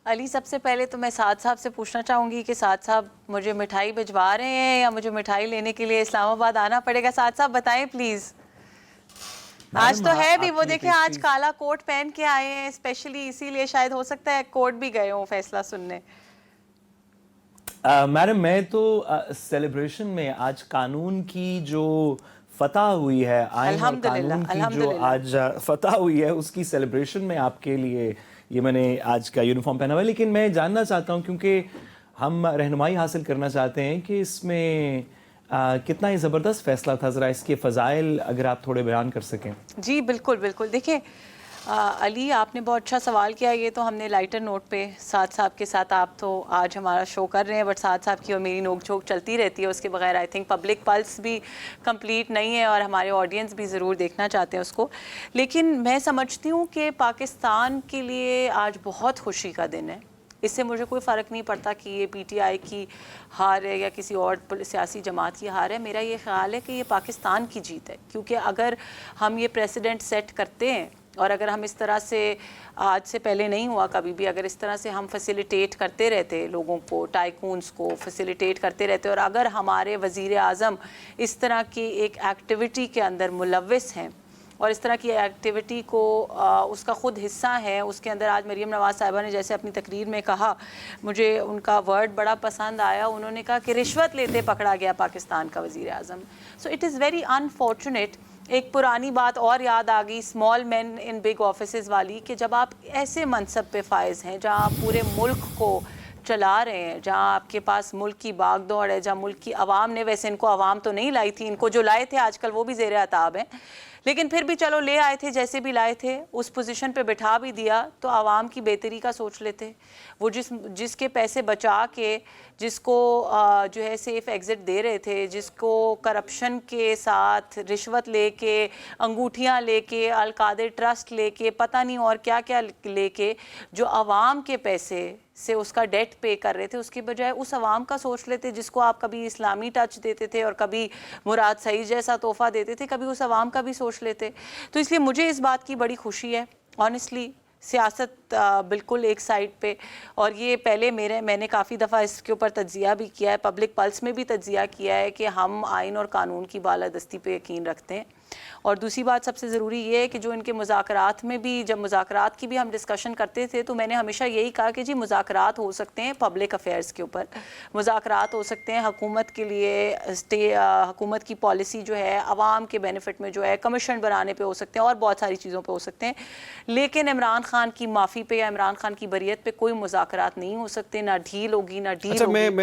अली, सबसे पहले तो मैं साद साहब से पूछना चाहूँगी कि साद साहब मुझे मिठाई भिजवा रहे हैं या मुझे मिठाई लेने के लिए इस्लामाबाद आना पड़ेगा? साद साहब बताएं प्लीज़। आज मैडम तो है भी, वो आपकी ये देखिए आज पेस्ट्रीज काला कोट पहन के आए हैं स्पेशली, इसीलिए शायद हो सकता है कोर्ट भी गए हों फैसला सुनने। मैडम मैं तो सेलिब्रेशन में आज कानून की जो फतह हुई है, आइन और अल्हम्दुलिल्लाह, कानून की जो अल्हम्दुलिल्लाह। आज फतह हुई है, उसकी सेलिब्रेशन में आपके लिए ये मैंने आज का यूनिफॉर्म पहना हुआ है। लेकिन मैं जानना चाहता हूँ, क्योंकि हम रहनुमाई हासिल करना चाहते हैं कि इसमें कितना ही ज़बरदस्त फैसला था, ज़रा इसके फ़ज़ाइल अगर आप थोड़े बयान कर सकें। जी बिल्कुल बिल्कुल। देखिए अली, आपने बहुत अच्छा सवाल किया। ये तो हमने लाइटर नोट पे साद साहब के साथ, आप तो आज हमारा शो कर रहे हैं बट साद साहब की और मेरी नोक झोंक चलती रहती है, उसके बगैर आई थिंक पब्लिक पल्स भी कंप्लीट नहीं है और हमारे ऑडियंस भी ज़रूर देखना चाहते हैं उसको। लेकिन मैं समझती हूँ कि पाकिस्तान के लिए आज बहुत खुशी का दिन है। इससे मुझे कोई फ़र्क नहीं पड़ता कि ये पीटीआई की हार है या किसी और सियासी जमात की हार है। मेरा ये ख्याल है कि ये पाकिस्तान की जीत है, क्योंकि अगर हम ये प्रेसिडेंट सेट करते हैं और अगर हम इस तरह से, आज से पहले नहीं हुआ कभी भी, अगर इस तरह से हम फैसिलिटेट करते रहते लोगों को, टाइकून्स को फैसिलिटेट करते रहते, और अगर हमारे वज़ीर आज़म इस तरह की एक एक्टिविटी के अंदर मुलव्वस हैं और इस तरह की एक्टिविटी को उसका ख़ुद हिस्सा है, उसके अंदर आज मरीम नवाज़ साहिबा ने जैसे अपनी तकरीर में कहा, मुझे उनका वर्ड बड़ा पसंद आया। उन्होंने कहा कि रिश्वत लेते पकड़ा गया पाकिस्तान का वज़ीर आज़म। So it is very unfortunate. एक पुरानी बात और याद आ गई, small man in big offices वाली, कि जब आप ऐसे मनसब पे फायज़ हैं जहाँ आप पूरे मुल्क को चला रहे हैं, जहाँ आपके पास मुल्क की बागदौड़ है, जहाँ मुल्क की आवाम ने, वैसे इनको आवाम तो नहीं लाई थी, इनको जो लाए थे आजकल वो भी ज़ेर अताब हैं, लेकिन फिर भी चलो ले आए थे, जैसे भी लाए थे उस पोजीशन पे बिठा भी दिया तो आवाम की बेहतरी का सोच लेते। वो जिसके पैसे बचा के, जिसको जो है सेफ़ एग्ज़िट दे रहे थे, जिसको करप्शन के साथ रिश्वत लेके, अंगूठियाँ लेके, अलकादर ट्रस्ट लेके, पता नहीं और क्या क्या लेके, जो आवाम के पैसे से उसका डेट पे कर रहे थे, उसके बजाय उस आवाम का सोच लेते जिसको आप कभी इस्लामी टच देते थे और कभी मुराद सईद जैसा तोहफ़ा देते थे, कभी उस आवाम का भी सोच लेते। तो इसलिए मुझे इस बात की बड़ी खुशी है ऑनेस्टली। सियासत बिल्कुल एक साइड पे, और ये पहले मैंने काफ़ी दफ़ा इसके ऊपर तज्ज़िया भी किया है, पब्लिक पल्स में भी तज्ज़िया किया है कि हम आइन और कानून की बालादस्ती पे यकीन रखते हैं। और दूसरी बात सबसे ज़रूरी ये है कि जो इनके मुज़ाकरात में भी, जब मुज़ाकरात की भी हम डिस्कशन करते थे तो मैंने हमेशा यही कहा कि जी मुज़ाकरात हो सकते हैं पब्लिक अफेयर्स के ऊपर, मुज़ाकरात हो सकते हैं हुकूमत के लिए, हुकूमत की पॉलिसी जो है आवाम के बेनिफिट में जो है, कमीशन बनाने पे हो सकते हैं और बहुत सारी चीज़ों पे हो सकते हैं। लेकिन इमरान खान की माफ़ी पे या इमरान खान की बरियत पे कोई मुज़ाकरात नहीं हो सकते, ना ढील होगी, ना डील अच्छा, होगी।